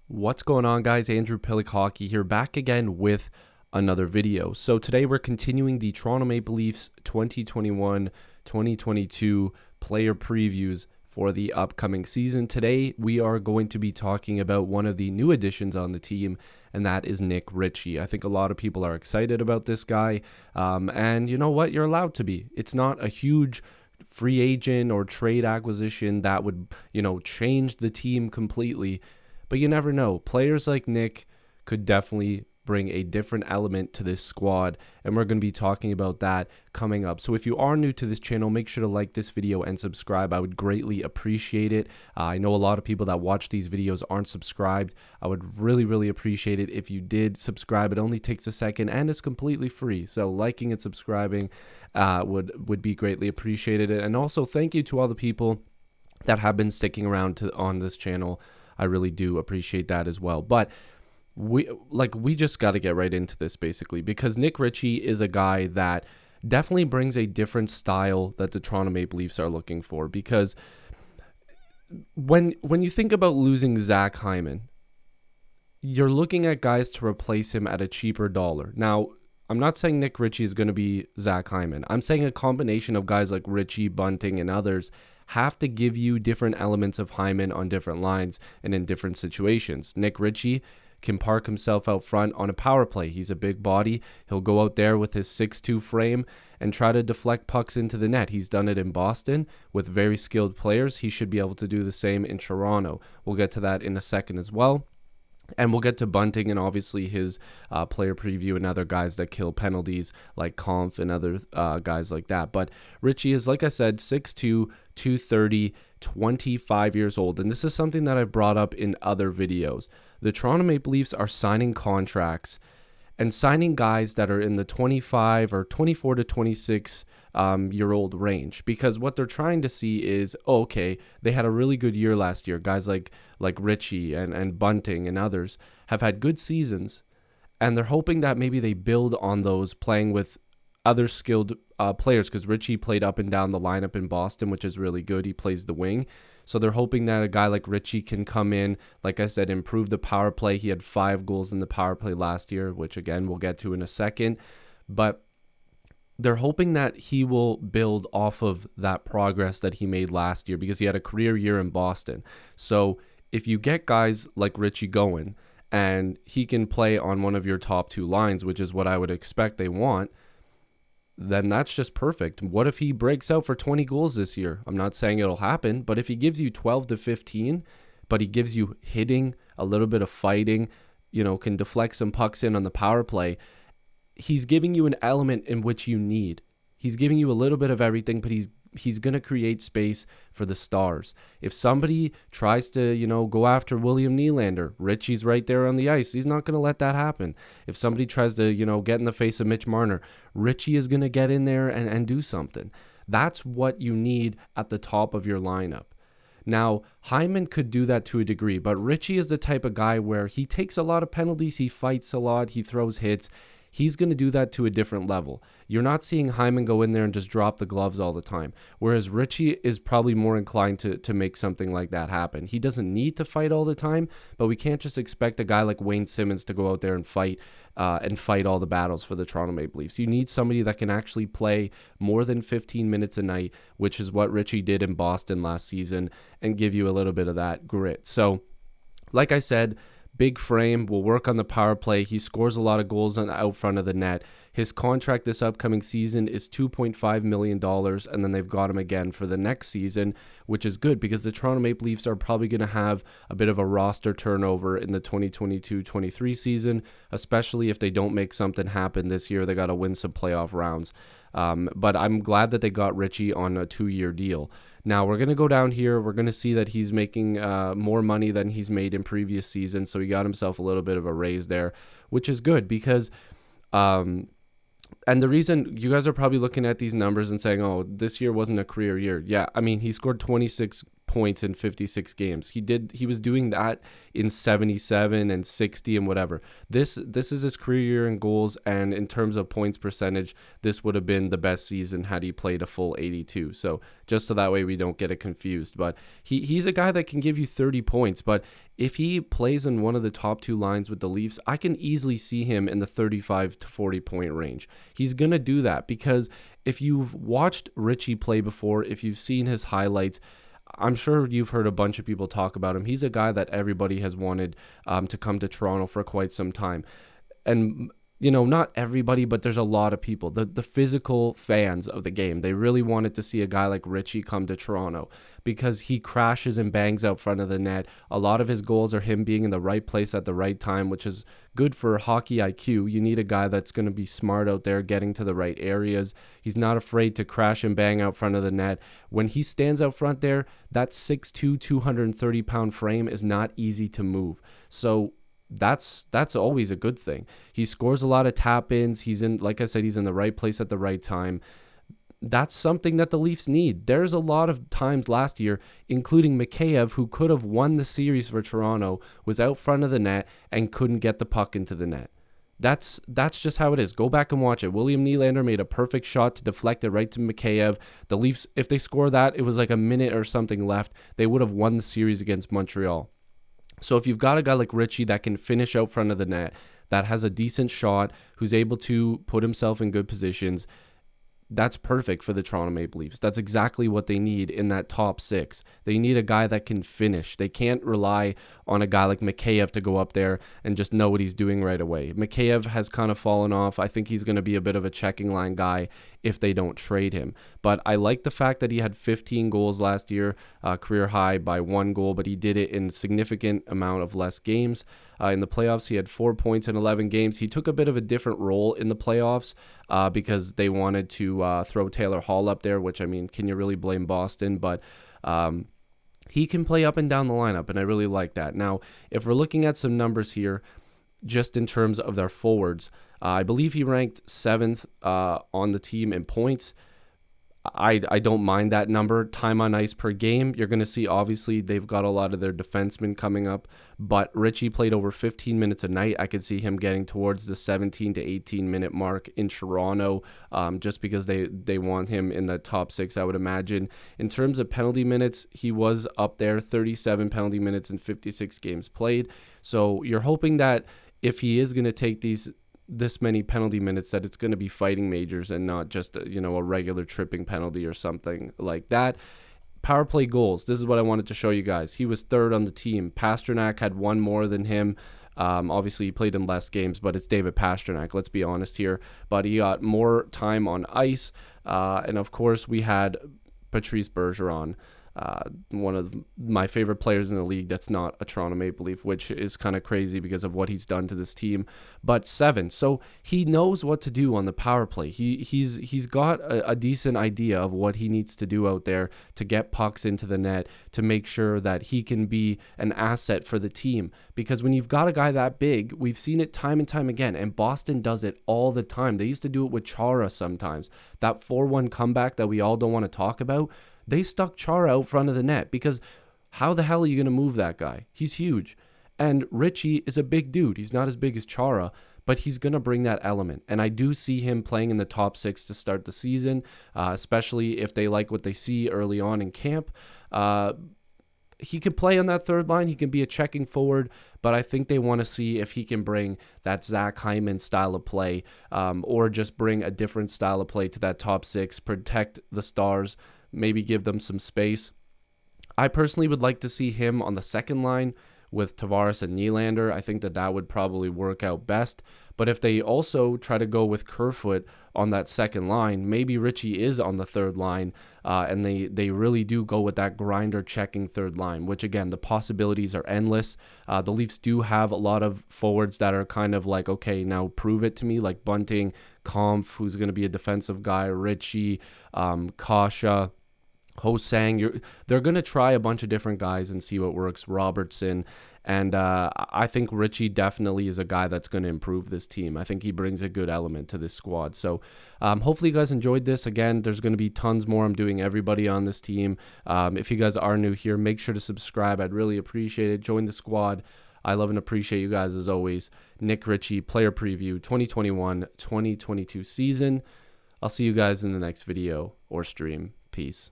What's going on, guys? Andrew Piluk Hockey here, back again with another video. So today we're continuing the Toronto Maple Leafs 2021-2022 player previews for the upcoming season. Today we are going to be talking about one of the new additions on the team, and that is Nick Ritchie. I think a lot of people are excited about this guy, and you know what? You're allowed to be. It's not a huge free agent or trade acquisition that would, change the team completely. But you never know. Players like Nick could definitely bring a different element to this squad, and we're going to be talking about that coming up. So if you are new to this channel, make sure to like this video and subscribe. I would greatly appreciate it. I know a lot of people that watch these videos aren't subscribed. I would really appreciate it if you did subscribe. It only takes a second and it's completely free. So liking and subscribing would be greatly appreciated. And also thank you to all the people that have been sticking around on this channel. I really do appreciate that as well. But we just got to get right into this basically, because Nick Ritchie is a guy that definitely brings a different style that the Toronto Maple Leafs are looking for. Because when you think about losing Zach Hyman, you're looking at guys to replace him at a cheaper dollar. Now, I'm not saying Nick Ritchie is going to be Zach Hyman. I'm saying a combination of guys like Richie, Bunting, and others have to give you different elements of Hyman on different lines and in different situations. Nick Ritchie can park himself out front on a power play. He's a big body. He'll go out there with his 6'2" frame and try to deflect pucks into the net. He's done it in Boston with very skilled players. He should be able to do the same in Toronto. We'll get to that in a second as well. And we'll get to Bunting and obviously his player preview and other guys that kill penalties like Kampf and other guys like that. But Richie is, like I said, 6'2", 230, 25 years old. And this is something that I've brought up in other videos. The Toronto Maple Leafs are signing contracts and signing guys that are in the 25 or 24 to 26 year old range, because what they're trying to see is, okay, they had a really good year last year. Guys like Richie and Bunting and others have had good seasons, and they're hoping that maybe they build on those playing with other skilled players, because Richie played up and down the lineup in Boston, which is really good. He plays the wing. So they're hoping that a guy like Richie can come in, like I said, improve the power play. He had 5 goals in the power play last year, which again we'll get to in a second. But they're hoping that he will build off of that progress that he made last year, because he had a career year in Boston. So if you get guys like Richie going and he can play on one of your top 2 lines, which is what I would expect they want, then that's just perfect. What if he breaks out for 20 goals this year? I'm not saying it'll happen, but if he gives you 12 to 15, but he gives you hitting, a little bit of fighting, can deflect some pucks in on the power play, he's giving you an element in which you need. He's giving you a little bit of everything, but he's going to create space for the stars. If somebody tries to, go after William Nylander, Richie's right there on the ice. He's not going to let that happen. If somebody tries to, get in the face of Mitch Marner, Richie is going to get in there and do something. That's what you need at the top of your lineup. Now, Hyman could do that to a degree, but Richie is the type of guy where he takes a lot of penalties, he fights a lot, he throws hits. He's going to do that to a different level. You're not seeing Hyman go in there and just drop the gloves all the time, whereas Richie is probably more inclined to make something like that happen. He doesn't need to fight all the time, but we can't just expect a guy like Wayne Simmons to go out there and fight all the battles for the Toronto Maple Leafs. You need somebody that can actually play more than 15 minutes a night, which is what Richie did in Boston last season, and give you a little bit of that grit. So, like I said, big frame, will work on the power play. He scores a lot of goals out front of the net. His contract this upcoming season is $2.5 million, and then they've got him again for the next season, which is good because the Toronto Maple Leafs are probably going to have a bit of a roster turnover in the 2022-23 season, especially if they don't make something happen this year. They got to win some playoff rounds. But I'm glad that they got Richie on a 2-year deal. Now, we're going to go down here. We're going to see that he's making more money than he's made in previous seasons, so he got himself a little bit of a raise there, which is good because and the reason you guys are probably looking at these numbers and saying, oh, this year wasn't a career year. Yeah, I mean, he scored 26 points in 56 games. He was doing that in 77 and 60 and whatever. This is his career year in goals, and in terms of points percentage, this would have been the best season had he played a full 82. So just so that way we don't get it confused. But he's a guy that can give you 30 points, but if he plays in one of the top two lines with the Leafs, I can easily see him in the 35 to 40 point range. He's going to do that because if you've watched Ritchie play before, if you've seen his highlights, I'm sure you've heard a bunch of people talk about him. He's a guy that everybody has wanted to come to Toronto for quite some time. And not everybody, but there's a lot of people. The physical fans of the game, they really wanted to see a guy like Ritchie come to Toronto because he crashes and bangs out front of the net. A lot of his goals are him being in the right place at the right time, which is good for hockey IQ. You need a guy that's going to be smart out there, getting to the right areas. He's not afraid to crash and bang out front of the net. When he stands out front there, that 6'2", 230-pound frame is not easy to move. So that's always a good thing. He scores a lot of tap-ins. He's in, like I said, he's in the right place at the right time. That's something that the Leafs need. There's a lot of times last year, including Mikheyev, who could have won the series for Toronto, was out front of the net and couldn't get the puck into the net. That's just how it is. Go back and watch it. William Nylander made a perfect shot to deflect it right to Mikheyev. The Leafs, if they score that, it was like a minute or something left, they would have won the series against Montreal. So if you've got a guy like Ritchie that can finish out front of the net, that has a decent shot, who's able to put himself in good positions, that's perfect for the Toronto Maple Leafs. That's exactly what they need in that top six. They need a guy that can finish. They can't rely on a guy like Mikheyev to go up there and just know what he's doing right away. Mikheyev has kind of fallen off. I think he's going to be a bit of a checking line guy if they don't trade him. But I like the fact that he had 15 goals last year, career high by 1 goal, but he did it in significant amount of less games. In the playoffs, he had 4 points in 11 games. He took a bit of a different role in the playoffs because they wanted to throw Taylor Hall up there, which, I mean, can you really blame Boston? But he can play up and down the lineup, and I really like that. Now, if we're looking at some numbers here, just in terms of their forwards, I believe he ranked 7th on the team in points. I don't mind that number. Time on ice per game, you're going to see, obviously, they've got a lot of their defensemen coming up, but Ritchie played over 15 minutes a night. I could see him getting towards the 17 to 18 minute mark in Toronto, just because they want him in the top 6, I would imagine. In terms of penalty minutes, he was up there, 37 penalty minutes in 56 games played. So you're hoping that if he is going to take this many penalty minutes, that it's going to be fighting majors and not just a regular tripping penalty or something like that. Power play goals, this is what I wanted to show you guys. He was 3rd on the team. Pastrnak had 1 more than him. Obviously he played in less games, but it's David Pastrnak, let's be honest here. But he got more time on ice, and of course we had Patrice Bergeron, one of my favorite players in the league that's not a Toronto Maple Leaf, which is kind of crazy because of what he's done to this team. But 7, so he knows what to do on the power play. He's got a decent idea of what he needs to do out there to get pucks into the net, to make sure that he can be an asset for the team. Because when you've got a guy that big, we've seen it time and time again, and Boston does it all the time. They used to do it with Chara sometimes. That 4-1 comeback that we all don't want to talk about, they stuck Chara out front of the net because how the hell are you going to move that guy? He's huge. And Ritchie is a big dude. He's not as big as Chara, but he's going to bring that element. And I do see him playing in the top 6 to start the season, especially if they like what they see early on in camp. He can play on that 3rd line. He can be a checking forward, but I think they want to see if he can bring that Zach Hyman style of play, or just bring a different style of play to that top 6, protect the Stars, maybe give them some space. I personally would like to see him on the 2nd line with Tavares and Nylander. I think that would probably work out best. But if they also try to go with Kerfoot on that 2nd line, maybe Ritchie is on the 3rd line, and they really do go with that grinder checking 3rd line, which again, the possibilities are endless. The Leafs do have a lot of forwards that are kind of like, okay, now prove it to me, like Bunting, Kampf, who's going to be a defensive guy, Ritchie, Kasha. Hosang, they're going to try a bunch of different guys and see what works. Robertson. And I think Ritchie definitely is a guy that's going to improve this team. I think he brings a good element to this squad. So hopefully you guys enjoyed this. Again, there's going to be tons more I'm doing everybody on this team. If you guys are new here, make sure to subscribe. I'd really appreciate it. Join the squad. I love and appreciate you guys as always. Nick Ritchie, Player Preview 2021-2022 season. I'll see you guys in the next video or stream. Peace.